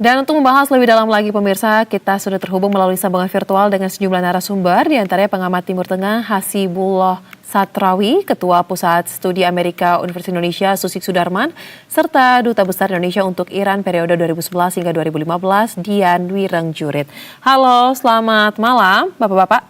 Dan untuk membahas lebih dalam lagi pemirsa, kita sudah terhubung melalui sambungan virtual dengan sejumlah narasumber, di antaranya pengamat Timur Tengah Hasibullah Satrawi, Ketua Pusat Studi Amerika Universitas Indonesia Susik Sudarman, serta Duta Besar Indonesia untuk Iran periode 2011 hingga 2015 Dian Wirengjurit. Halo, selamat malam Bapak-Bapak.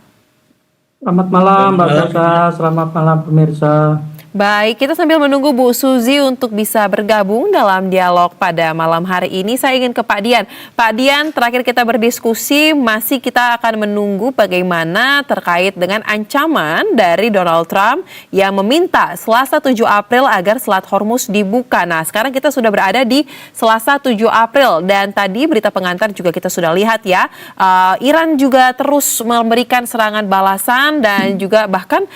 Selamat malam Mbak Sasa, selamat malam pemirsa. Baik, kita sambil menunggu Bu Suzy untuk bisa bergabung dalam dialog pada malam hari ini. Saya ingin ke Pak Dian. Pak Dian, terakhir kita berdiskusi, masih kita akan menunggu bagaimana terkait dengan ancaman dari Donald Trump yang meminta Selasa 7 April agar Selat Hormuz dibuka. Nah, sekarang kita sudah berada di Selasa 7 April dan tadi berita pengantar juga kita sudah lihat ya. Iran juga terus memberikan serangan balasan dan juga bahkan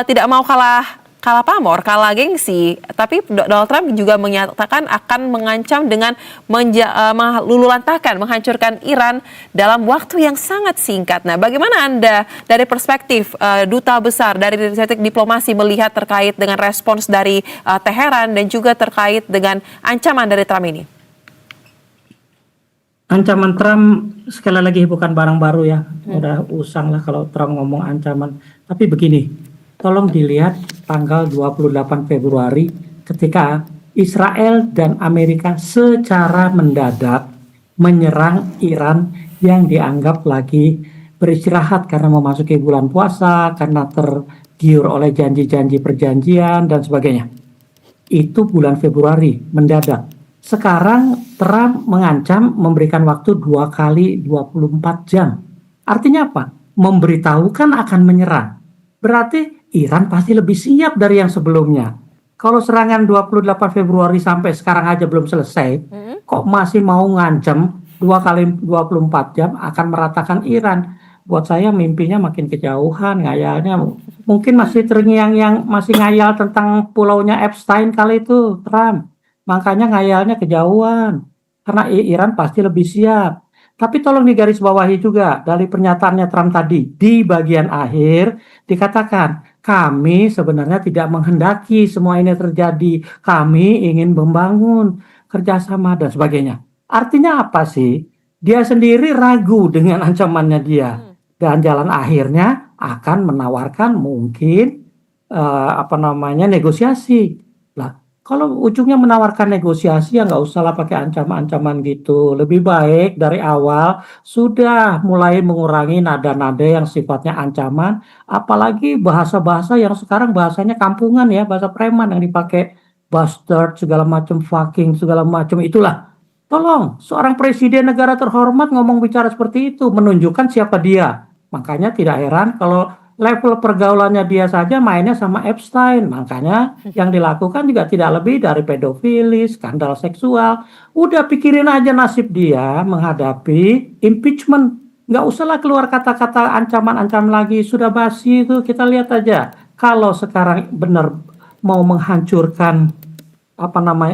tidak mau kalah pamor, kalah gengsi. Tapi Donald Trump juga menyatakan akan mengancam dengan meluluhlantahkan, menghancurkan Iran dalam waktu yang sangat singkat. Nah, bagaimana Anda dari perspektif duta besar, dari perspektif diplomasi melihat terkait dengan respons dari Teheran dan juga terkait dengan ancaman dari Trump ini? Ancaman Trump sekali lagi bukan barang baru ya. Udah usang lah kalau Trump ngomong ancaman. Tapi begini, tolong dilihat tanggal 28 Februari ketika Israel dan Amerika secara mendadak menyerang Iran yang dianggap lagi beristirahat karena memasuki bulan puasa, karena tergiur oleh janji-janji perjanjian dan sebagainya. Itu bulan Februari, mendadak. Sekarang Trump mengancam memberikan waktu 2 kali 24 jam. Artinya apa? Memberitahukan akan menyerang. Berarti Iran pasti lebih siap dari yang sebelumnya. Kalau serangan 28 Februari sampai sekarang aja belum selesai, kok masih mau ngancam 2 kali 24 jam akan meratakan Iran? Buat saya mimpinya makin kejauhan, ngayalnya. Mungkin masih terngiang-ngiang, masih ngayal tentang pulaunya Epstein kali itu, Trump. Makanya ngayalnya kejauhan. Karena Iran pasti lebih siap. Tapi tolong digarisbawahi juga dari pernyataannya Trump tadi. Di bagian akhir dikatakan, kami sebenarnya tidak menghendaki semua ini terjadi. Kami ingin membangun kerjasama dan sebagainya. Artinya apa sih? Dia sendiri ragu dengan ancamannya dia. Dan jalan akhirnya akan menawarkan mungkin negosiasi. Lah, kalau ujungnya menawarkan negosiasi ya nggak usah lah pakai ancaman-ancaman gitu. Lebih baik dari awal sudah mulai mengurangi nada-nada yang sifatnya ancaman. Apalagi bahasa-bahasa yang sekarang bahasanya kampungan ya, bahasa preman yang dipakai bastard, segala macam fucking, segala macam itulah. Tolong, seorang presiden negara terhormat ngomong bicara seperti itu, menunjukkan siapa dia. Makanya tidak heran kalau level pergaulannya dia saja mainnya sama Epstein. Makanya yang dilakukan juga tidak lebih dari pedofili, skandal seksual. Udah pikirin aja nasib dia menghadapi impeachment. Nggak usahlah keluar kata-kata ancaman-ancaman lagi. Sudah basi itu, kita lihat aja. Kalau sekarang benar mau menghancurkan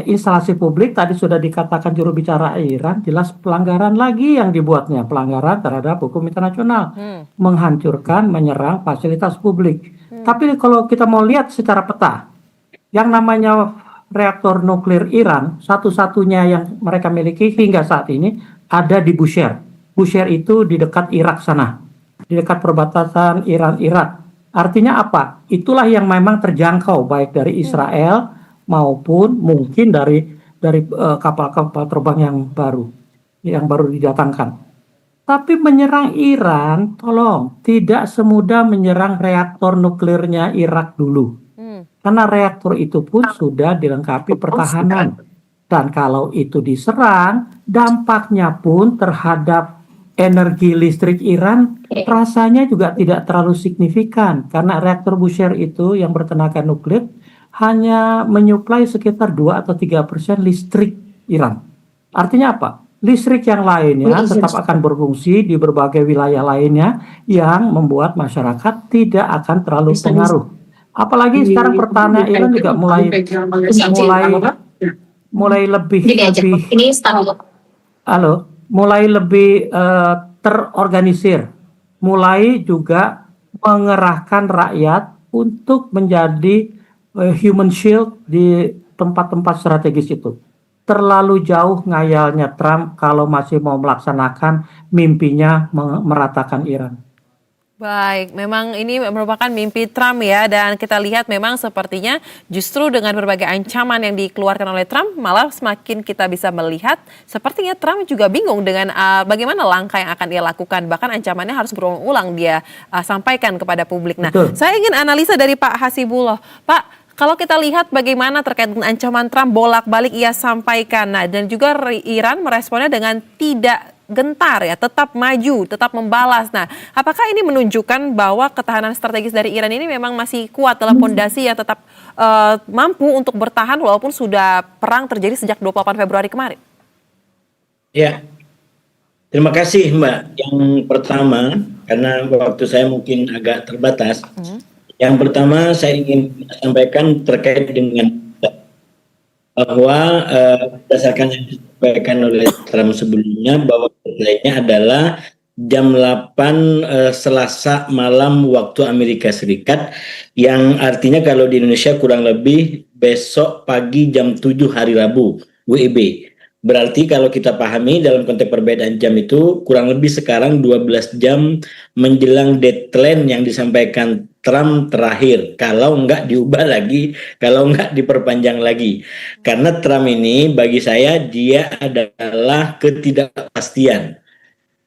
instalasi publik, tadi sudah dikatakan juru bicara Iran, jelas pelanggaran lagi yang dibuatnya, pelanggaran terhadap hukum internasional, menghancurkan, menyerang fasilitas publik. Tapi kalau kita mau lihat secara peta, yang namanya reaktor nuklir Iran, satu-satunya yang mereka miliki hingga saat ini ada di Bushehr. Bushehr itu di dekat Irak sana, di dekat perbatasan Iran-Irak. Artinya apa? Itulah yang memang terjangkau baik dari Israel maupun mungkin dari kapal-kapal terbang yang baru didatangkan. Tapi menyerang Iran, tolong tidak semudah menyerang reaktor nuklirnya Irak dulu. Karena reaktor itu pun sudah dilengkapi pertahanan. Dan kalau itu diserang, dampaknya pun terhadap energi listrik Iran rasanya juga tidak terlalu signifikan. Karena reaktor Bushehr itu yang bertenaga nuklir hanya menyuplai sekitar 2 atau 3% listrik Iran. Artinya apa? Listrik yang lainnya tetap akan berfungsi di berbagai wilayah lainnya yang membuat masyarakat tidak akan terlalu pengaruh. Apalagi sekarang pertahanan Iran juga mulai lebih terorganisir, mulai juga mengerahkan rakyat untuk menjadi human shield di tempat-tempat strategis itu. terlalu jauh ngayalnya Trump kalau masih mau melaksanakan mimpinya meratakan Iran. Baik, memang ini merupakan mimpi Trump ya, dan kita lihat memang sepertinya justru dengan berbagai ancaman yang dikeluarkan oleh Trump, malah semakin kita bisa melihat sepertinya Trump juga bingung dengan bagaimana langkah yang akan dia lakukan. Bahkan ancamannya harus berulang-ulang dia sampaikan kepada publik. Nah, Betul. saya ingin analisa dari Pak Hasibullah. Pak, kalau kita lihat bagaimana terkait dengan ancaman Trump bolak-balik ia sampaikan, nah, dan juga Iran meresponnya dengan tidak gentar ya, tetap maju, tetap membalas. Nah, apakah ini menunjukkan bahwa ketahanan strategis dari Iran ini memang masih kuat dalam fondasi yang tetap mampu untuk bertahan walaupun sudah perang terjadi sejak 28 Februari kemarin? Ya, terima kasih Mbak. Yang pertama, karena waktu saya mungkin agak terbatas, yang pertama saya ingin sampaikan terkait dengan bahwa berdasarkan yang disampaikan oleh Trump sebelumnya, bahwa deadline-nya adalah jam 8 Selasa malam waktu Amerika Serikat, yang artinya kalau di Indonesia kurang lebih besok pagi jam 7 hari Rabu WIB. Berarti kalau kita pahami dalam konteks perbedaan jam itu kurang lebih sekarang 12 jam menjelang deadline yang disampaikan Trump terakhir. Kalau nggak diubah lagi, kalau nggak diperpanjang lagi. Karena Trump ini bagi saya dia adalah ketidakpastian.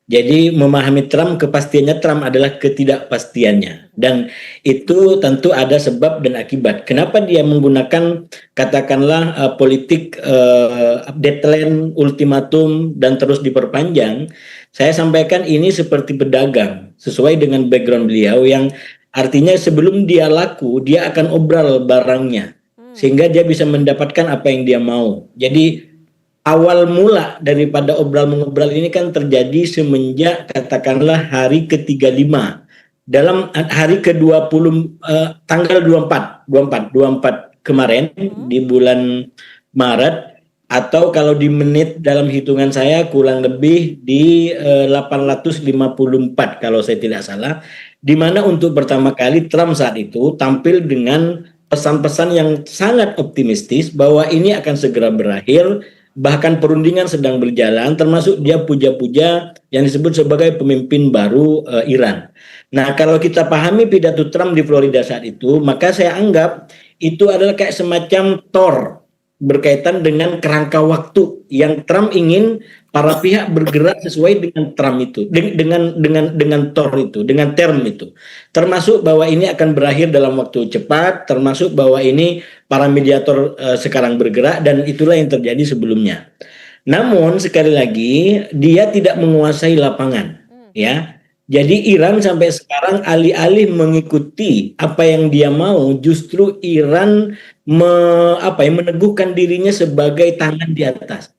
Jadi memahami Trump, kepastiannya Trump adalah ketidakpastiannya. Dan itu tentu ada sebab dan akibat. Kenapa dia menggunakan katakanlah politik deadline, ultimatum, dan terus diperpanjang. Saya sampaikan ini seperti pedagang, sesuai dengan background beliau yang artinya sebelum dia laku, dia akan obral barangnya. Sehingga dia bisa mendapatkan apa yang dia mau. Jadi awal mula daripada obral-mengobral ini kan terjadi semenjak katakanlah hari ke-35. Dalam hari ke-20 tanggal 24 kemarin di bulan Maret, atau kalau di menit dalam hitungan saya kurang lebih di 854 kalau saya tidak salah, di mana untuk pertama kali Trump saat itu tampil dengan pesan-pesan yang sangat optimistis bahwa ini akan segera berakhir. Bahkan perundingan sedang berjalan, termasuk dia puja-puja yang disebut sebagai pemimpin baru Iran. Nah, kalau kita pahami pidato Trump di Florida saat itu, maka saya anggap itu adalah kayak semacam Thor berkaitan dengan kerangka waktu yang Trump ingin para pihak bergerak sesuai dengan Trump itu, dengan Thor itu, dengan term itu. Termasuk bahwa ini akan berakhir dalam waktu cepat, termasuk bahwa ini para mediator sekarang bergerak, dan itulah yang terjadi sebelumnya. Namun sekali lagi dia tidak menguasai lapangan, ya. Jadi Iran sampai sekarang alih-alih mengikuti apa yang dia mau, justru Iran meneguhkan dirinya sebagai tangan di atas.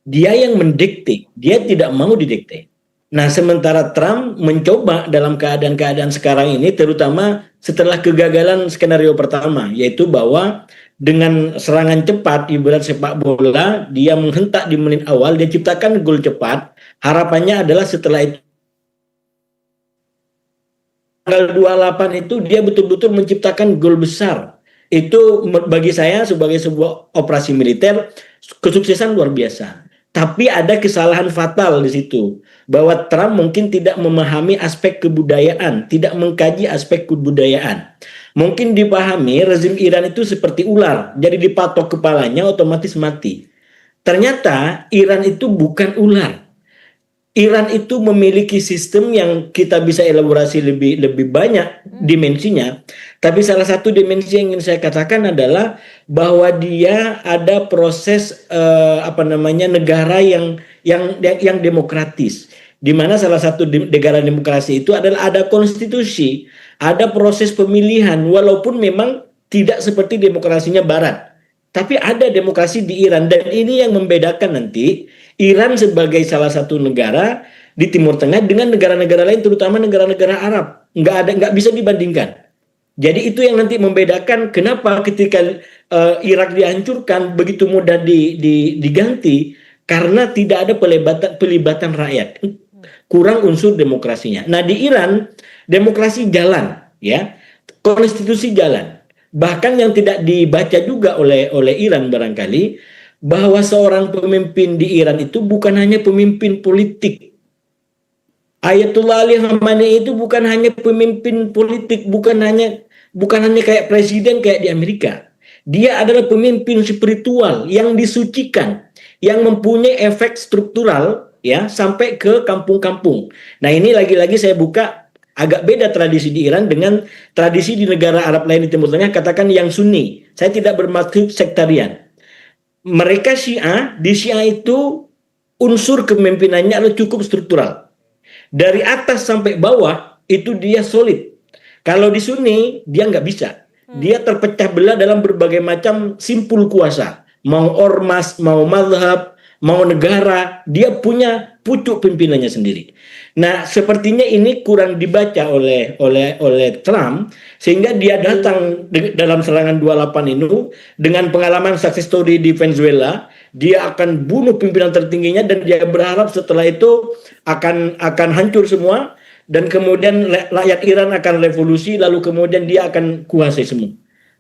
Dia yang mendikte, dia tidak mau didikte. Nah, sementara Trump mencoba dalam keadaan-keadaan sekarang ini, terutama setelah kegagalan skenario pertama, yaitu bahwa dengan serangan cepat ibarat sepak bola, dia menghentak di menit awal, dia ciptakan gol cepat. Harapannya adalah setelah itu tanggal 28 itu dia betul-betul menciptakan gol besar. Itu bagi saya sebagai sebuah operasi militer kesuksesan luar biasa. Tapi ada kesalahan fatal di situ, bahwa Trump mungkin tidak memahami aspek kebudayaan, tidak mengkaji aspek kebudayaan. Mungkin dipahami rezim Iran itu seperti ular, jadi dipatok kepalanya otomatis mati. Ternyata Iran itu bukan ular. Iran itu memiliki sistem yang kita bisa elaborasi lebih banyak dimensinya, tapi salah satu dimensi yang ingin saya katakan adalah bahwa dia ada proses negara yang demokratis, di mana salah satu negara demokrasi itu adalah ada konstitusi, ada proses pemilihan, walaupun memang tidak seperti demokrasinya Barat, tapi ada demokrasi di Iran, dan ini yang membedakan nanti Iran sebagai salah satu negara di Timur Tengah dengan negara-negara lain, terutama negara-negara Arab. Nggak bisa dibandingkan. Jadi itu yang nanti membedakan kenapa ketika Irak dihancurkan begitu mudah diganti, karena tidak ada pelibatan rakyat. Kurang unsur demokrasinya. Nah, di Iran demokrasi jalan, ya, konstitusi jalan. Bahkan yang tidak dibaca juga oleh Iran barangkali, bahwa seorang pemimpin di Iran itu bukan hanya pemimpin politik. Ayatullah Ali Khamenei itu bukan hanya pemimpin politik, bukan hanya kayak presiden kayak di Amerika. Dia adalah pemimpin spiritual yang disucikan, yang mempunyai efek struktural ya sampai ke kampung-kampung. Nah, ini lagi-lagi saya buka agak beda tradisi di Iran dengan tradisi di negara Arab lain di Timur Tengah, katakan yang Sunni. Saya tidak bermaksud sektarian. Mereka Syiah, di Syiah itu unsur kepemimpinannya adalah cukup struktural. Dari atas sampai bawah itu dia solid. Kalau di Sunni dia nggak bisa. Dia terpecah belah dalam berbagai macam simpul kuasa. Mau ormas, mau mazhab, mau negara, dia punya pucuk pimpinannya sendiri. Nah, sepertinya ini kurang dibaca oleh Trump, sehingga dia datang dalam serangan 28 ini dengan pengalaman success story di Venezuela. Dia akan bunuh pimpinan tertingginya dan dia berharap setelah itu akan hancur semua dan kemudian rakyat Iran akan revolusi lalu kemudian dia akan kuasai semua.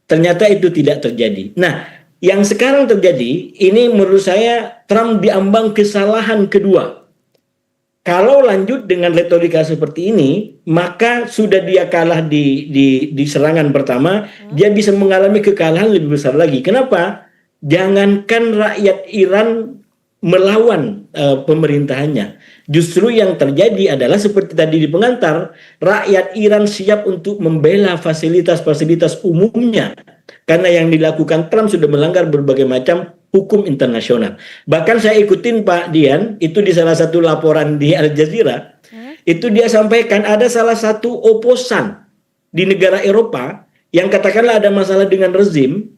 Ternyata itu tidak terjadi. Nah, yang sekarang terjadi ini menurut saya Trump diambang kesalahan kedua. Kalau lanjut dengan retorika seperti ini, maka sudah dia kalah di serangan pertama, dia bisa mengalami kekalahan lebih besar lagi. Kenapa? Jangankan rakyat Iran melawan pemerintahannya. Justru yang terjadi adalah seperti tadi di pengantar, rakyat Iran siap untuk membela fasilitas-fasilitas umumnya. Karena yang dilakukan Trump sudah melanggar berbagai macam hukum internasional. Bahkan saya ikutin Pak Dian, itu di salah satu laporan di Al Jazeera, itu dia sampaikan ada salah satu oposan di negara Eropa yang katakanlah ada masalah dengan rezim,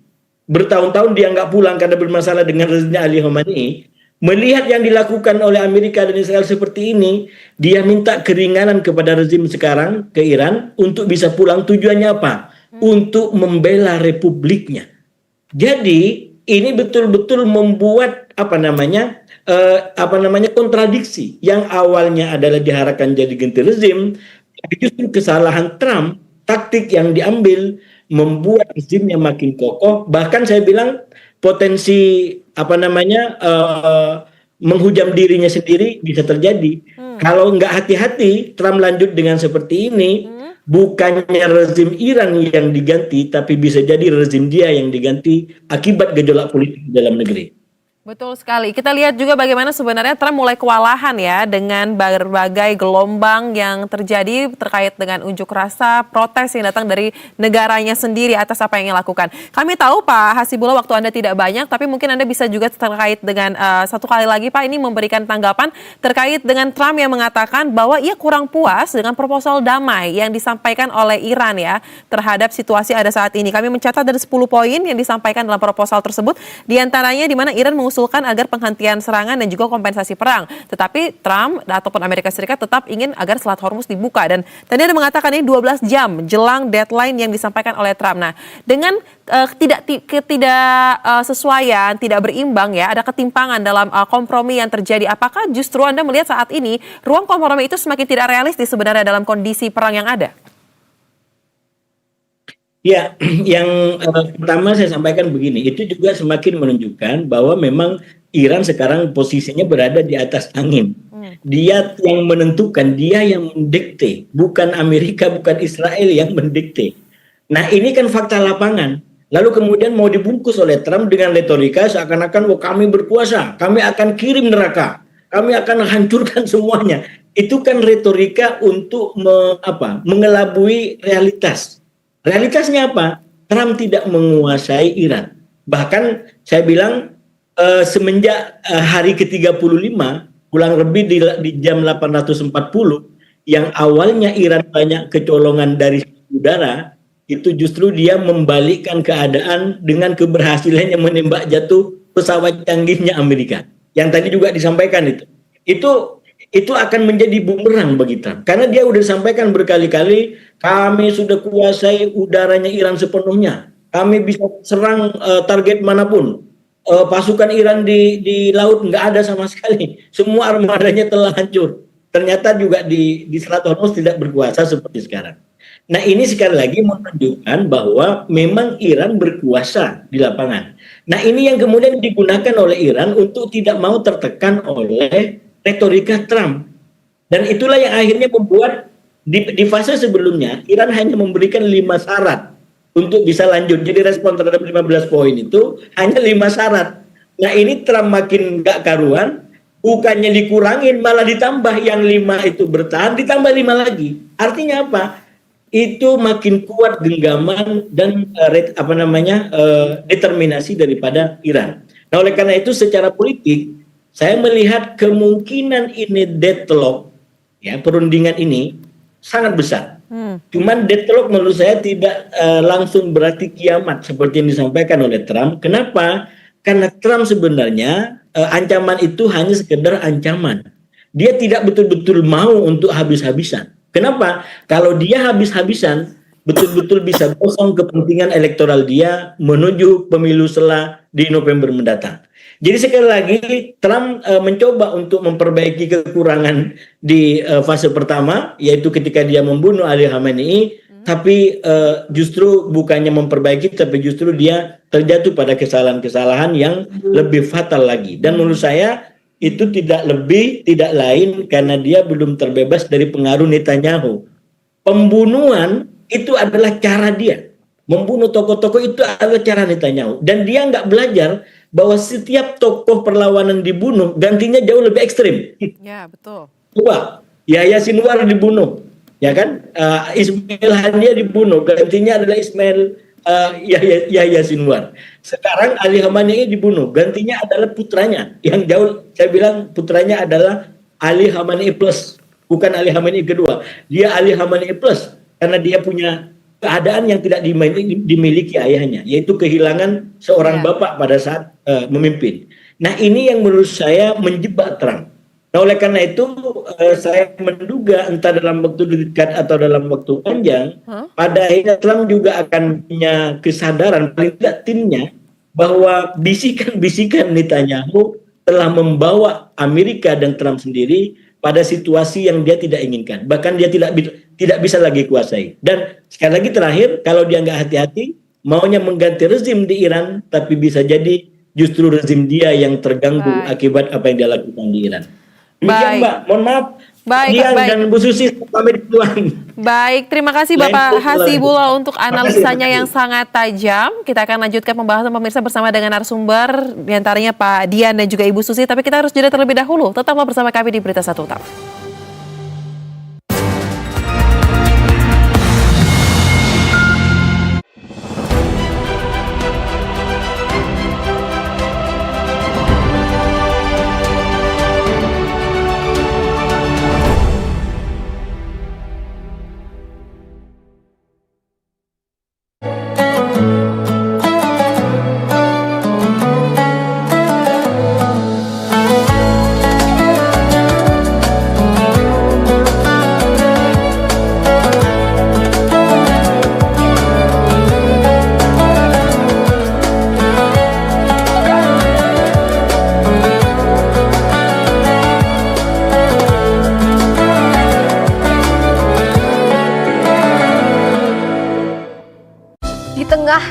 bertahun-tahun dia nggak pulang karena bermasalah dengan rezimnya Ali Khamenei. Melihat yang dilakukan oleh Amerika dan Israel seperti ini, dia minta keringanan kepada rezim sekarang ke Iran untuk bisa pulang. Tujuannya apa? Untuk membela republiknya. Jadi ini betul-betul membuat kontradiksi yang awalnya adalah diharapkan jadi ganti rezim, tapi justru kesalahan Trump, taktik yang diambil membuat rezimnya makin kokoh. Bahkan saya bilang potensi menghujam dirinya sendiri bisa terjadi. Kalau nggak hati-hati, Trump lanjut dengan seperti ini, bukannya rezim Iran yang diganti, tapi bisa jadi rezim dia yang diganti akibat gejolak politik di dalam negeri. Betul sekali. Kita lihat juga bagaimana sebenarnya Trump mulai kewalahan ya dengan berbagai gelombang yang terjadi terkait dengan unjuk rasa, protes yang datang dari negaranya sendiri atas apa yang ia lakukan. Kami tahu Pak Hasibullah waktu Anda tidak banyak, tapi mungkin Anda bisa juga terkait dengan satu kali lagi Pak ini memberikan tanggapan terkait dengan Trump yang mengatakan bahwa ia kurang puas dengan proposal damai yang disampaikan oleh Iran ya terhadap situasi ada saat ini. Kami mencatat dari 10 poin yang disampaikan dalam proposal tersebut, diantaranya di mana Iran mengusulkan agar penghentian serangan dan juga kompensasi perang. Tetapi Trump ataupun Amerika Serikat tetap ingin agar Selat Hormuz dibuka. Dan tadi ada mengatakan ini 12 jam jelang deadline yang disampaikan oleh Trump. Nah, dengan ketidaksesuaian, tidak berimbang ya, ada ketimpangan dalam kompromi yang terjadi. Apakah justru Anda melihat saat ini ruang kompromi itu semakin tidak realistis sebenarnya dalam kondisi perang yang ada? Ya, yang pertama saya sampaikan begini, itu juga semakin menunjukkan bahwa memang Iran sekarang posisinya berada di atas angin. Dia yang menentukan, dia yang mendikte, bukan Amerika, bukan Israel yang mendikte. Nah, ini kan fakta lapangan. Lalu kemudian mau dibungkus oleh Trump dengan retorika seakan-akan kami berkuasa, kami akan kirim neraka, kami akan hancurkan semuanya. Itu kan retorika untuk mengelabui realitas. Realitasnya apa? Trump tidak menguasai Iran. Bahkan saya bilang semenjak hari ke-35, kurang lebih di jam 840, yang awalnya Iran banyak kecolongan dari udara, itu justru dia membalikkan keadaan dengan keberhasilannya menembak jatuh pesawat canggihnya Amerika. Yang tadi juga disampaikan itu akan menjadi bumerang bagi Trump. Karena dia sudah disampaikan berkali-kali, kami sudah kuasai udaranya Iran sepenuhnya. Kami bisa serang target manapun. Pasukan Iran di laut nggak ada sama sekali. Semua armadanya telah hancur. Ternyata juga di Selat Hormuz tidak berkuasa seperti sekarang. Nah, ini sekali lagi menunjukkan bahwa memang Iran berkuasa di lapangan. Nah, ini yang kemudian digunakan oleh Iran untuk tidak mau tertekan oleh retorika Trump. Dan itulah yang akhirnya membuat di fase sebelumnya Iran hanya memberikan 5 syarat untuk bisa lanjut. Jadi respon terhadap 15 poin itu hanya 5 syarat. Nah, ini Trump makin gak karuan, bukannya dikurangin malah ditambah, yang 5 itu bertahan ditambah 5 lagi. Artinya apa? Itu makin kuat genggaman dan determinasi daripada Iran. Nah, oleh karena itu secara politik saya melihat kemungkinan ini deadlock, ya, perundingan ini sangat besar. Cuman deadlock menurut saya tidak langsung berarti kiamat seperti yang disampaikan oleh Trump. Kenapa? Karena Trump sebenarnya ancaman itu hanya sekedar ancaman. Dia tidak betul-betul mau untuk habis-habisan. Kenapa? Kalau dia habis-habisan, betul-betul bisa kosong kepentingan elektoral dia menuju pemilu setelah di November mendatang. Jadi sekali lagi Trump mencoba untuk memperbaiki kekurangan di fase pertama, yaitu ketika dia membunuh Ali Khamenei, tapi justru bukannya memperbaiki, tapi justru dia terjatuh pada kesalahan-kesalahan yang lebih fatal lagi. Dan menurut saya itu tidak lebih, tidak lain karena dia belum terbebas dari pengaruh Netanyahu. Pembunuhan itu adalah cara dia. Membunuh tokoh-tokoh itu adalah cara Netanyahu. Dan dia nggak belajar bahwa setiap tokoh perlawanan dibunuh, gantinya jauh lebih ekstrim. Ya, betul. Coba, Yahya Sinwar dibunuh, ya kan? Ismail Haniyeh dibunuh, gantinya adalah Yahya Sinwar. Sekarang Ali Khamenei dibunuh, gantinya adalah putranya. Yang jauh, saya bilang putranya adalah Ali Khamenei plus, bukan Ali Khamenei kedua. Dia Ali Khamenei plus, karena dia punya keadaan yang tidak dimiliki ayahnya, yaitu kehilangan seorang bapak pada saat memimpin. Nah, ini yang menurut saya menjebak Trump. Nah, oleh karena itu saya menduga entah dalam waktu dekat atau dalam waktu panjang, pada akhirnya Trump juga akan punya kesadaran, paling tidak timnya, bahwa bisikan-bisikan Netanyahu telah membawa Amerika dan Trump sendiri pada situasi yang dia tidak inginkan. Bahkan dia tidak bisa lagi kuasai. Dan sekali lagi terakhir, kalau dia nggak hati-hati, maunya mengganti rezim di Iran, tapi bisa jadi justru rezim dia yang terganggu akibat apa yang dia lakukan di Iran. Demikian, Mbak. Mohon maaf. Dian dan Bu Susi pamit pulang. Baik, terima kasih Bapak Hasibullah untuk analisanya yang sangat tajam. Kita akan lanjutkan pembahasan pemirsa bersama dengan narasumber, diantaranya Pak Dian dan juga Ibu Susi. Tapi kita harus jeda terlebih dahulu. Tetaplah bersama kami di Berita Satu Utama.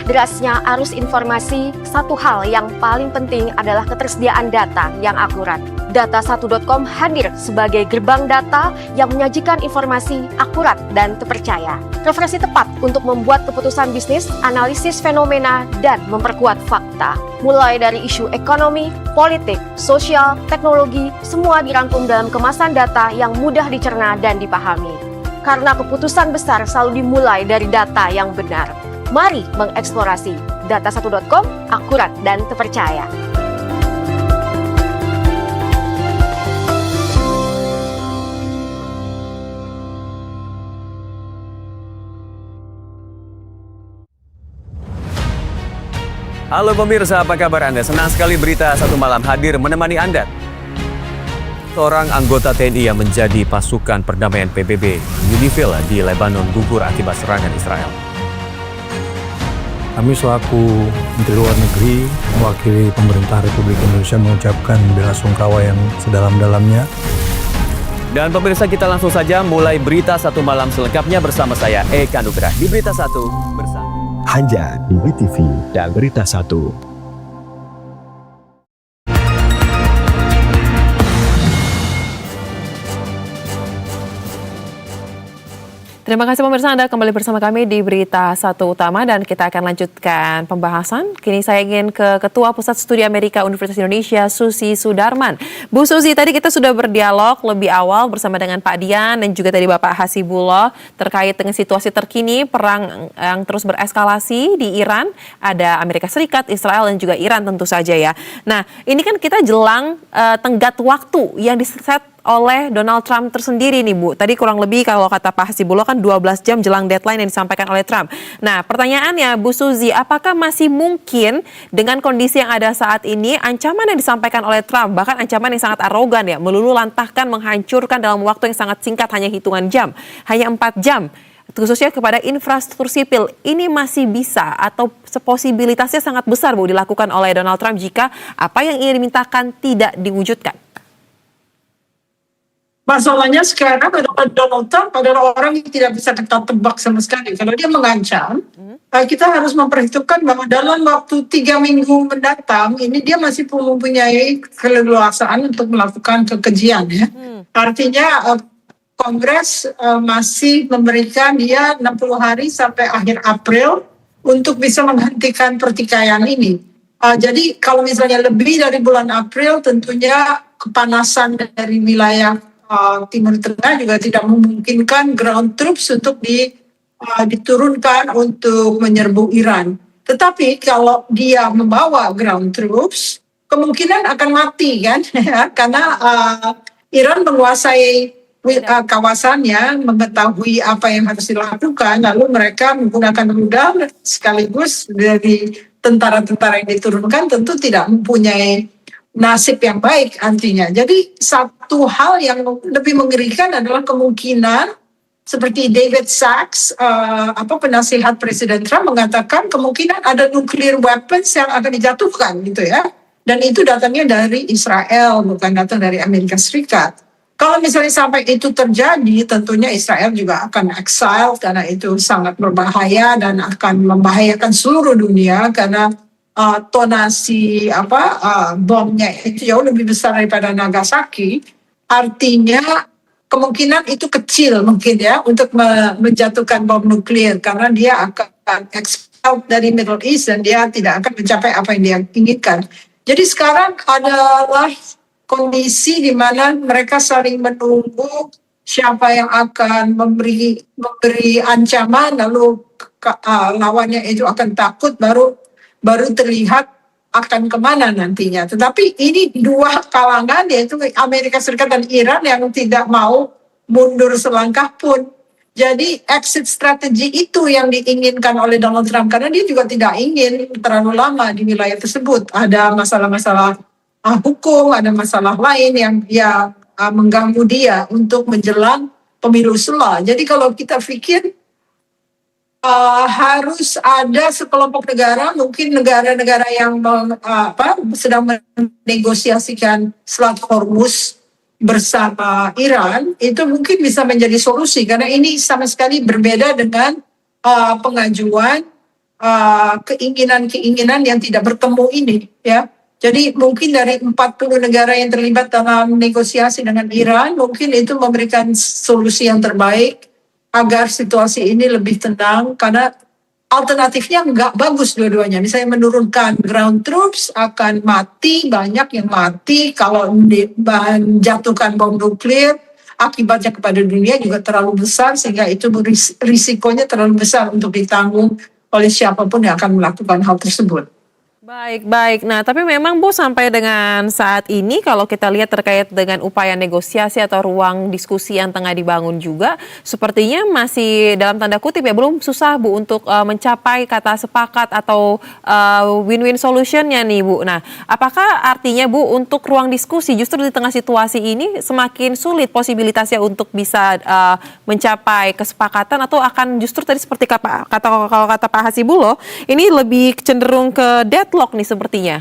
Derasnya arus informasi, satu hal yang paling penting adalah ketersediaan data yang akurat. Data1.com hadir sebagai gerbang data yang menyajikan informasi akurat dan terpercaya. Referensi tepat untuk membuat keputusan bisnis, analisis fenomena, dan memperkuat fakta. Mulai dari isu ekonomi, politik, sosial, teknologi, semua dirangkum dalam kemasan data yang mudah dicerna dan dipahami. Karena keputusan besar selalu dimulai dari data yang benar. Mari mengeksplorasi data1.com, akurat dan terpercaya. Halo pemirsa, apa kabar Anda? Senang sekali Berita Satu Malam hadir menemani Anda. Seorang anggota TNI yang menjadi pasukan perdamaian PBB UNIFIL di Lebanon gugur akibat serangan Israel. Kami selaku Menteri Luar Negeri mewakili pemerintah Republik Indonesia mengucapkan belasungkawa yang sedalam-dalamnya. Dan pemirsa, kita langsung saja mulai Berita Satu Malam selengkapnya bersama saya Eka Nugrah di Berita Satu bersama hanya di WTV dan Berita Satu. Terima kasih pemirsa, Anda kembali bersama kami di Berita Satu Utama dan kita akan lanjutkan pembahasan. Kini saya ingin ke Ketua Pusat Studi Amerika Universitas Indonesia, Susi Sudarman. Bu Susi, tadi kita sudah berdialog lebih awal bersama dengan Pak Dian dan juga tadi Bapak Hasibullah terkait dengan situasi terkini perang yang terus bereskalasi di Iran. Ada Amerika Serikat, Israel dan juga Iran tentu saja ya. Nah, ini kan kita jelang tenggat waktu yang diset oleh Donald Trump tersendiri nih Bu. Tadi kurang lebih kalau kata Pak Hasibullah kan 12 jam jelang deadline yang disampaikan oleh Trump. Nah, pertanyaannya Bu Suzy, apakah masih mungkin dengan kondisi yang ada saat ini ancaman yang disampaikan oleh Trump, bahkan ancaman yang sangat arogan ya, melulu lantahkan menghancurkan dalam waktu yang sangat singkat, hanya hitungan jam, hanya 4 jam, khususnya kepada infrastruktur sipil, ini masih bisa atau posibilitasnya sangat besar Bu dilakukan oleh Donald Trump jika apa yang ingin dimintakan tidak diwujudkan? Masalahnya sekarang Donald Trump adalah orang yang tidak bisa kita tebak sama sekali. Kalau dia mengancam, kita harus memperhitungkan bahwa dalam waktu 3 minggu mendatang, ini dia masih mempunyai keleluasaan untuk melakukan kekejian. Ya. Artinya Kongres masih memberikan dia 60 hari sampai akhir April untuk bisa menghentikan pertikaian ini. Jadi kalau misalnya lebih dari bulan April, tentunya kepanasan dari wilayah Timur Tengah juga tidak memungkinkan ground troops untuk diturunkan untuk menyerbu Iran. Tetapi kalau dia membawa ground troops, kemungkinan akan mati kan, karena Iran menguasai kawasannya, mengetahui apa yang harus dilakukan, lalu mereka menggunakan rudal sekaligus dari tentara-tentara yang diturunkan tentu tidak mempunyai nasib yang baik artinya. Jadi satu hal yang lebih mengerikan adalah kemungkinan seperti David Sachs, penasihat Presiden Trump mengatakan kemungkinan ada nuclear weapons yang akan dijatuhkan gitu ya. Dan itu datangnya dari Israel, bukan datang dari Amerika Serikat. Kalau misalnya sampai itu terjadi, tentunya Israel juga akan exile karena itu sangat berbahaya dan akan membahayakan seluruh dunia karena tonasi bomnya itu jauh lebih besar daripada Nagasaki. Artinya kemungkinan itu kecil mungkin ya untuk menjatuhkan bom nuklir karena dia akan expel dari Middle East dan dia tidak akan mencapai apa yang dia inginkan. Jadi sekarang adalah kondisi di mana mereka saling menunggu siapa yang akan memberi ancaman, lalu lawannya itu akan takut, baru terlihat akan kemana nantinya. Tetapi ini dua kalangan, yaitu Amerika Serikat dan Iran yang tidak mau mundur selangkah pun. Jadi exit strategi itu yang diinginkan oleh Donald Trump, karena dia juga tidak ingin terlalu lama di wilayah tersebut. Ada masalah-masalah hukum, ada masalah lain yang dia mengganggu dia untuk menjelang pemilu sela. Jadi kalau kita pikir harus ada sekelompok negara, mungkin negara-negara yang sedang menegosiasikan Selat Hormuz bersama Iran, itu mungkin bisa menjadi solusi karena ini sama sekali berbeda dengan pengajuan keinginan-keinginan yang tidak bertemu ini ya. Jadi mungkin dari 40 negara yang terlibat dalam negosiasi dengan Iran, mungkin itu memberikan solusi yang terbaik agar situasi ini lebih tenang, karena alternatifnya nggak bagus dua-duanya. Misalnya menurunkan ground troops akan mati, banyak yang mati. Kalau menjatuhkan bom nuklir, akibatnya kepada dunia juga terlalu besar, sehingga itu risikonya terlalu besar untuk ditanggung oleh siapapun yang akan melakukan hal tersebut. Baik. Nah, tapi memang Bu sampai dengan saat ini kalau kita lihat terkait dengan upaya negosiasi atau ruang diskusi yang tengah dibangun juga sepertinya masih dalam tanda kutip ya belum susah Bu untuk mencapai kata sepakat atau win-win solution-nya nih Bu. Nah, apakah artinya Bu untuk ruang diskusi justru di tengah situasi ini semakin sulit posibilitasnya untuk bisa mencapai kesepakatan atau akan justru tadi seperti kalau kata Pak Hasibullah ini lebih cenderung ke deadlock nih sepertinya?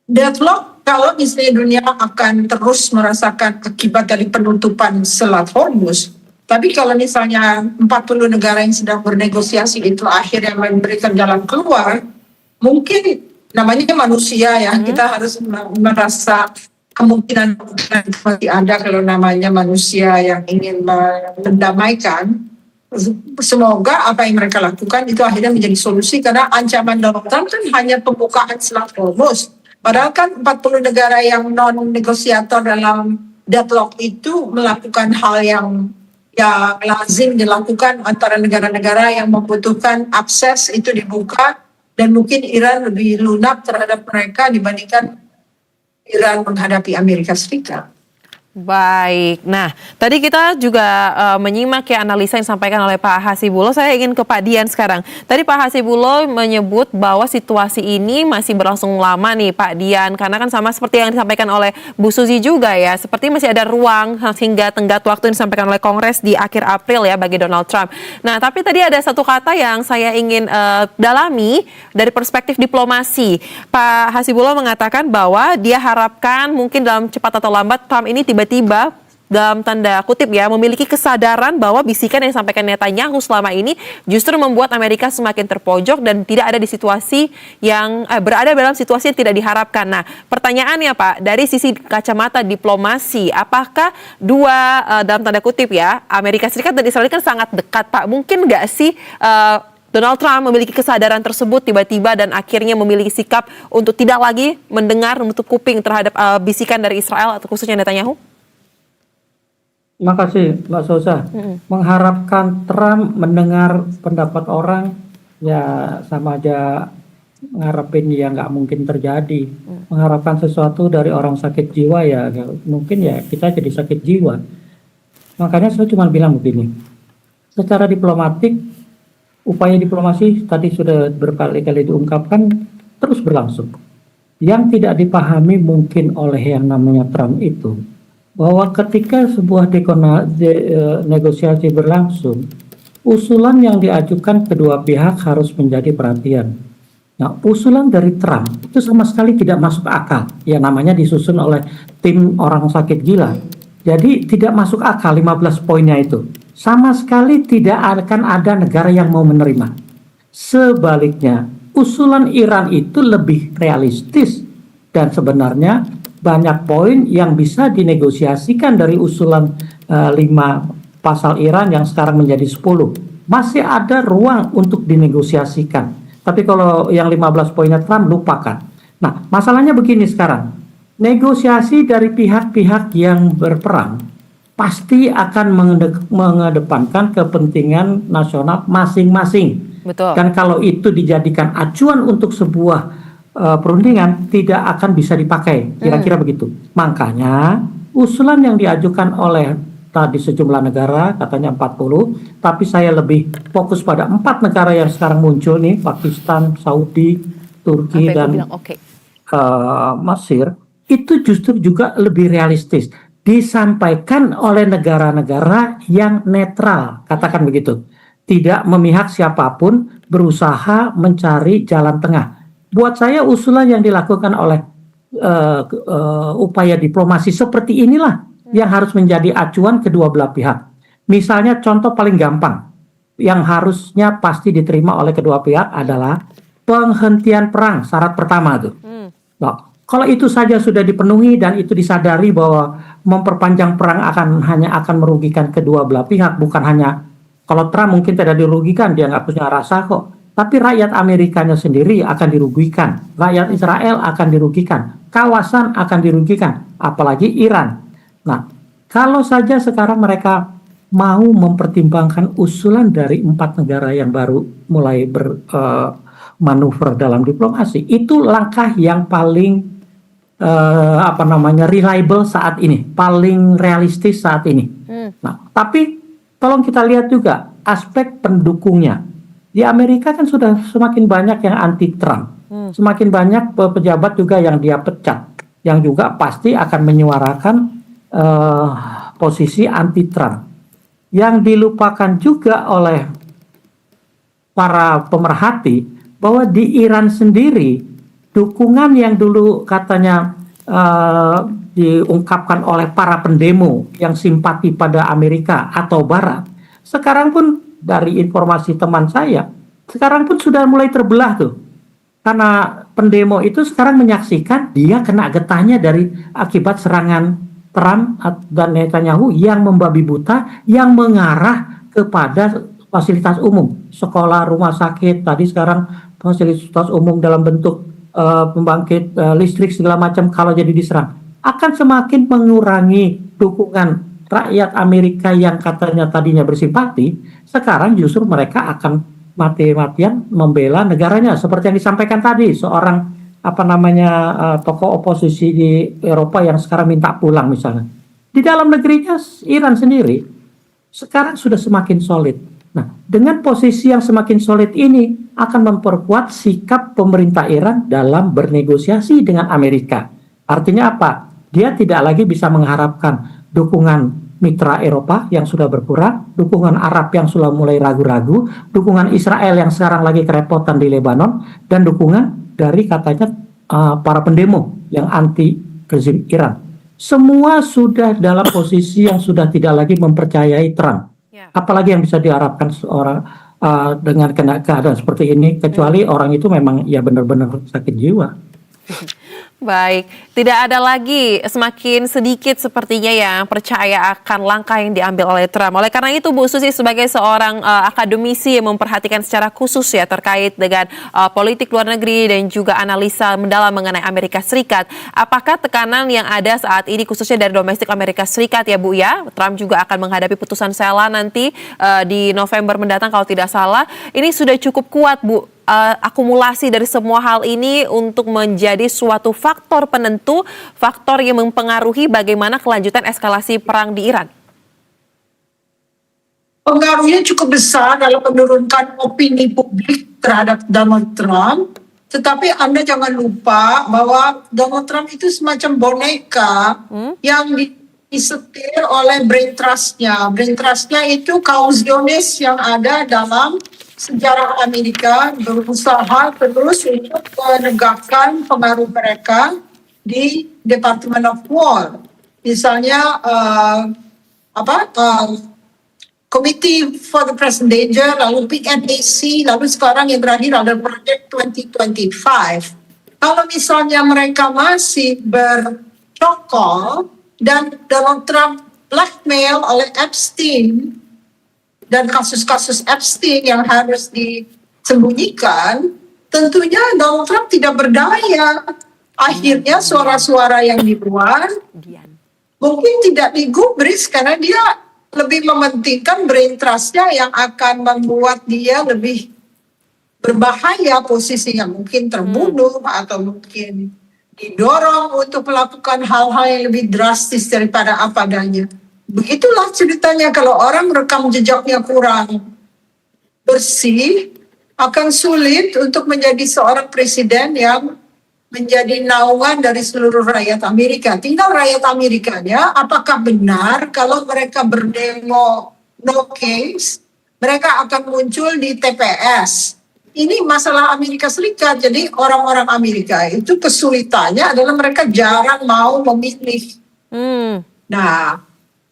Deadlock kalau misalnya dunia akan terus merasakan akibat dari penutupan Selat Hormuz. Tapi kalau misalnya 40 negara yang sedang bernegosiasi itu akhirnya memberikan jalan keluar, mungkin namanya manusia ya, kita harus merasa kemungkinan itu masih ada kalau namanya manusia yang ingin mendamaikan. Semoga apa yang mereka lakukan itu akhirnya menjadi solusi, karena ancaman Donald Trump kan hanya pembukaan Selat Hormuz. Padahal kan 40 negara yang non-negosiator dalam deadlock itu melakukan hal yang lazim dilakukan antara negara-negara yang membutuhkan akses itu dibuka, dan mungkin Iran lebih lunak terhadap mereka dibandingkan Iran menghadapi Amerika Serikat. Baik, nah tadi kita juga menyimak ya analisa yang disampaikan oleh Pak Hasibulo. Saya ingin ke Pak Dian sekarang. Tadi Pak Hasibulo menyebut bahwa situasi ini masih berlangsung lama nih Pak Dian, karena kan sama seperti yang disampaikan oleh Bu Suzy juga ya, seperti masih ada ruang hingga tenggat waktu yang disampaikan oleh Kongres di akhir April ya bagi Donald Trump. Nah tapi tadi ada satu kata yang saya ingin dalami dari perspektif diplomasi. Pak Hasibulo mengatakan bahwa dia harapkan mungkin dalam cepat atau lambat Trump ini tiba-tiba dalam tanda kutip ya memiliki kesadaran bahwa bisikan yang disampaikan Netanyahu selama ini justru membuat Amerika semakin terpojok dan tidak ada di situasi yang berada dalam situasi yang tidak diharapkan. Nah, pertanyaannya Pak, dari sisi kacamata diplomasi, apakah dalam tanda kutip ya Amerika Serikat dan Israel kan sangat dekat Pak? Mungkin nggak sih Donald Trump memiliki kesadaran tersebut tiba-tiba dan akhirnya memiliki sikap untuk tidak lagi mendengar, menutup kuping terhadap bisikan dari Israel atau khususnya Netanyahu? Terima kasih Mbak Sosa. Mengharapkan Trump mendengar pendapat orang, ya sama aja ngarepin ya nggak mungkin terjadi. Mengharapkan sesuatu dari orang sakit jiwa ya mungkin ya kita jadi sakit jiwa. Makanya saya cuma bilang begini, secara diplomatik, upaya diplomasi tadi sudah berkali-kali diungkapkan terus berlangsung. Yang tidak dipahami mungkin oleh yang namanya Trump itu, bahwa ketika sebuah negosiasi berlangsung, usulan yang diajukan kedua pihak harus menjadi perhatian. Nah, usulan dari Trump itu sama sekali tidak masuk akal. Ya namanya disusun oleh tim orang sakit gila. Jadi tidak masuk akal 15 poinnya itu. Sama sekali tidak akan ada negara yang mau menerima. Sebaliknya, usulan Iran itu lebih realistis dan sebenarnya banyak poin yang bisa dinegosiasikan dari usulan 5 pasal Iran yang sekarang menjadi 10. Masih ada ruang untuk dinegosiasikan. Tapi kalau yang 15 poinnya Trump lupakan. Nah, masalahnya begini sekarang. Negosiasi dari pihak-pihak yang berperang pasti akan mengedepankan kepentingan nasional masing-masing. Betul. Dan kalau itu dijadikan acuan untuk sebuah perundingan tidak akan bisa dipakai, kira-kira begitu. Makanya usulan yang diajukan oleh tadi sejumlah negara, katanya 40, tapi saya lebih fokus pada 4 negara yang sekarang muncul nih, Pakistan, Saudi, Turki, dan Mesir, itu justru juga lebih realistis. Disampaikan oleh negara-negara yang netral, katakan begitu. Tidak memihak siapapun, berusaha mencari jalan tengah. Buat saya usulan yang dilakukan oleh upaya diplomasi seperti inilah yang harus menjadi acuan kedua belah pihak. Misalnya contoh paling gampang yang harusnya pasti diterima oleh kedua pihak adalah penghentian perang, syarat pertama tuh. Nah, kalau itu saja sudah dipenuhi dan itu disadari bahwa memperpanjang perang hanya akan merugikan kedua belah pihak, bukan hanya kalau Trump mungkin tidak dirugikan, dia nggak punya rasa kok. Tapi rakyat Amerikanya sendiri akan dirugikan, rakyat Israel akan dirugikan, kawasan akan dirugikan, apalagi Iran. Nah, kalau saja sekarang mereka mau mempertimbangkan usulan dari 4 negara yang baru mulai bermanuver dalam diplomasi, itu langkah yang paling reliable saat ini, paling realistis saat ini. Nah, tapi tolong kita lihat juga aspek pendukungnya. Di Amerika kan sudah semakin banyak yang anti-Trump. Semakin banyak pejabat juga yang dia pecat. Yang juga pasti akan menyuarakan posisi anti-Trump. Yang dilupakan juga oleh para pemerhati bahwa di Iran sendiri, dukungan yang dulu katanya diungkapkan oleh para pendemo yang simpati pada Amerika atau Barat, sekarang pun dari informasi teman saya, sekarang pun sudah mulai terbelah tuh. karena pendemo itu sekarang menyaksikan dia kena getahnya dari akibat serangan Trump dan Netanyahu yang membabi buta, yang mengarah kepada fasilitas umum, sekolah, rumah sakit, tadi sekarang fasilitas umum dalam bentuk pembangkit listrik segala macam kalau jadi diserang, akan semakin mengurangi dukungan rakyat Amerika yang katanya tadinya bersimpati. Sekarang justru mereka akan mati-matian membela negaranya, seperti yang disampaikan tadi seorang tokoh oposisi di Eropa yang sekarang minta pulang misalnya. Di dalam negerinya Iran sendiri sekarang sudah semakin solid. Nah, dengan posisi yang semakin solid ini akan memperkuat sikap pemerintah Iran dalam bernegosiasi dengan Amerika. Artinya apa? Dia tidak lagi bisa mengharapkan dukungan mitra Eropa yang sudah berkurang, dukungan Arab yang sudah mulai ragu-ragu, dukungan Israel yang sekarang lagi kerepotan di Lebanon, dan dukungan dari katanya para pendemo yang anti rezim Iran. Semua sudah dalam posisi yang sudah tidak lagi mempercayai Trump. Apalagi yang bisa diharapkan seorang dengan keadaan seperti ini, kecuali orang itu memang ya benar-benar sakit jiwa. Baik, tidak ada lagi, semakin sedikit sepertinya yang percaya akan langkah yang diambil oleh Trump. Oleh karena itu, Bu Susi sebagai seorang akademisi yang memperhatikan secara khusus ya terkait dengan politik luar negeri dan juga analisa mendalam mengenai Amerika Serikat, apakah tekanan yang ada saat ini khususnya dari domestik Amerika Serikat ya Bu ya, Trump juga akan menghadapi putusan sela nanti di November mendatang kalau tidak salah, ini sudah cukup kuat Bu, akumulasi dari semua hal ini untuk menjadi suatu faktor penentu, faktor yang mempengaruhi bagaimana kelanjutan eskalasi perang di Iran? Pengaruhnya cukup besar dalam menurunkan opini publik terhadap Donald Trump. Tetapi Anda jangan lupa bahwa Donald Trump itu semacam boneka yang disetir oleh brain trust-nya. Brain trust-nya itu kaum Zionis yang ada dalam sejarah Amerika, berusaha terus untuk menegakkan pengaruh mereka di Department of War. Misalnya Committee for the Present Danger, lalu PNAC, lalu sekarang yang terakhir ada Project 2025. Kalau misalnya mereka masih bercokol dan Donald Trump blackmail oleh Epstein dan kasus-kasus Epstein yang harus disembunyikan, tentunya Donald Trump tidak berdaya. Akhirnya suara-suara yang dibuat mungkin tidak digubris karena dia lebih mementingkan brain trust-nya yang akan membuat dia lebih berbahaya posisinya, mungkin terbunuh atau mungkin didorong untuk melakukan hal-hal yang lebih drastis daripada apa adanya. Begitulah ceritanya, kalau orang rekam jejaknya kurang bersih, akan sulit untuk menjadi seorang presiden yang menjadi naungan dari seluruh rakyat Amerika. Tinggal rakyat Amerikanya, apakah benar kalau mereka berdemo no case, mereka akan muncul di TPS. Ini masalah Amerika Serikat, jadi orang-orang Amerika itu kesulitannya adalah mereka jarang mau memilih. Nah,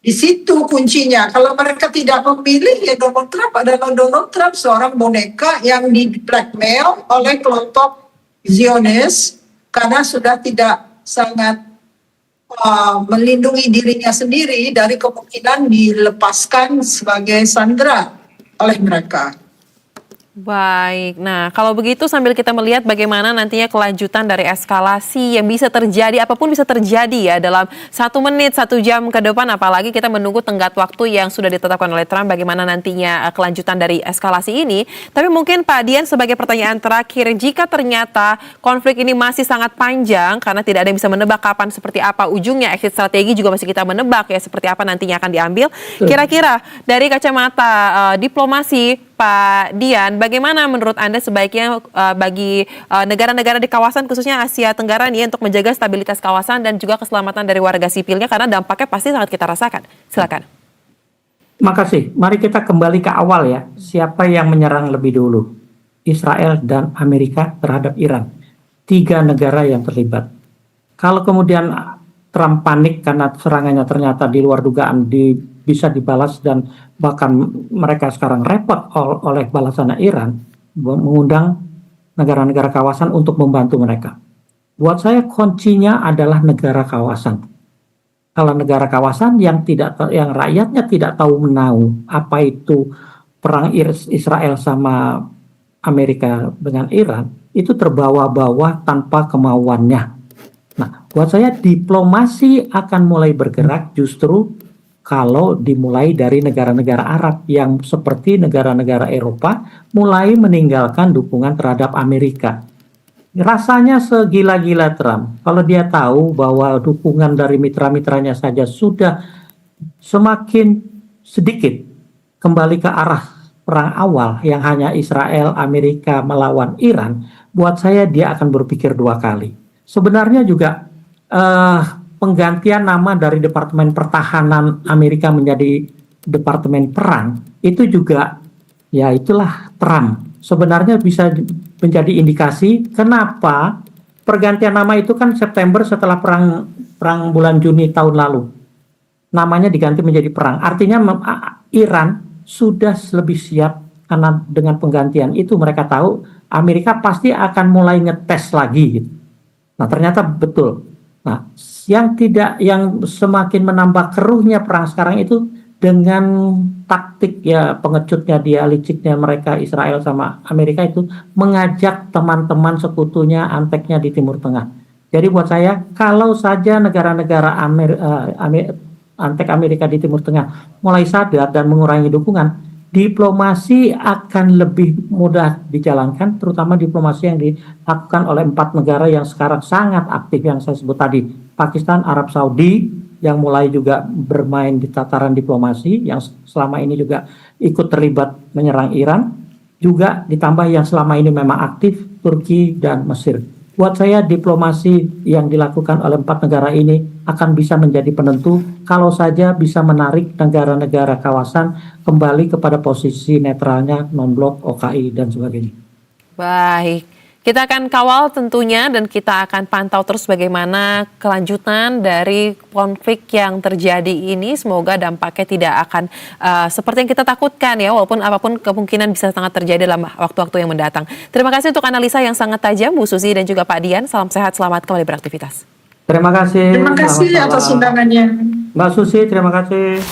di situ kuncinya. Kalau mereka tidak memilih, ya Donald Trump adalah Donald Trump, seorang boneka yang di blackmail oleh kelompok Zionis karena sudah tidak sangat melindungi dirinya sendiri dari kemungkinan dilepaskan sebagai sandera oleh mereka. Baik, nah kalau begitu sambil kita melihat bagaimana nantinya kelanjutan dari eskalasi yang bisa terjadi, apapun bisa terjadi ya dalam 1 menit, 1 jam ke depan, apalagi kita menunggu tenggat waktu yang sudah ditetapkan oleh Trump, bagaimana nantinya kelanjutan dari eskalasi ini. Tapi mungkin Pak Dian sebagai pertanyaan terakhir, jika ternyata konflik ini masih sangat panjang, karena tidak ada yang bisa menebak kapan seperti apa ujungnya, exit strategi juga masih kita menebak ya seperti apa nantinya akan diambil. Kira-kira dari kacamata diplomasi Pak Dian, bagaimana menurut Anda sebaiknya bagi negara-negara di kawasan khususnya Asia Tenggara nih untuk menjaga stabilitas kawasan dan juga keselamatan dari warga sipilnya karena dampaknya pasti sangat kita rasakan. Silakan. Makasih. Mari kita kembali ke awal ya. Siapa yang menyerang lebih dulu? Israel dan Amerika terhadap Iran. 3 negara yang terlibat. Kalau kemudian Trump panik karena serangannya ternyata di luar dugaan bisa dibalas dan bahkan mereka sekarang repot oleh balasannya Iran, mengundang negara-negara kawasan untuk membantu mereka. Buat saya kuncinya adalah negara kawasan. Kalau negara kawasan yang rakyatnya tidak tahu menahu apa itu perang Israel sama Amerika dengan Iran, itu terbawa-bawa tanpa kemauannya. Nah, buat saya diplomasi akan mulai bergerak justru kalau dimulai dari negara-negara Arab yang seperti negara-negara Eropa mulai meninggalkan dukungan terhadap Amerika. Rasanya segila-gila Trump kalau dia tahu bahwa dukungan dari mitra-mitranya saja sudah semakin sedikit kembali ke arah perang awal yang hanya Israel, Amerika melawan Iran. Buat saya dia akan berpikir dua kali. Sebenarnya juga penggantian nama dari Departemen Pertahanan Amerika menjadi Departemen Perang itu juga ya itulah Trump. Sebenarnya bisa menjadi indikasi kenapa pergantian nama itu kan September setelah perang bulan Juni tahun lalu. Namanya diganti menjadi perang. Artinya Iran sudah lebih siap karena dengan penggantian itu mereka tahu Amerika pasti akan mulai ngetes lagi gitu. Nah, ternyata betul. Nah, yang semakin menambah keruhnya perang sekarang itu dengan taktik ya pengecutnya dia liciknya mereka Israel sama Amerika itu mengajak teman-teman sekutunya anteknya di Timur Tengah. Jadi buat saya kalau saja negara-negara antek Amerika di Timur Tengah mulai sadar dan mengurangi dukungan, diplomasi akan lebih mudah dijalankan, terutama diplomasi yang dilakukan oleh 4 negara yang sekarang sangat aktif yang saya sebut tadi. Pakistan, Arab Saudi, yang mulai juga bermain di tataran diplomasi, yang selama ini juga ikut terlibat menyerang Iran, juga ditambah yang selama ini memang aktif, Turki dan Mesir. Buat saya diplomasi yang dilakukan oleh 4 negara ini akan bisa menjadi penentu kalau saja bisa menarik negara-negara kawasan kembali kepada posisi netralnya non-blok, OKI, dan sebagainya. Baik, kita akan kawal tentunya dan kita akan pantau terus bagaimana kelanjutan dari konflik yang terjadi ini. Semoga dampaknya tidak akan seperti yang kita takutkan ya, walaupun apapun kemungkinan bisa sangat terjadi dalam waktu-waktu yang mendatang. Terima kasih untuk analisa yang sangat tajam Bu Susi dan juga Pak Dian. Salam sehat, selamat kembali beraktivitas. Terima kasih. Terima kasih atas undangannya. Mbak Susi, terima kasih.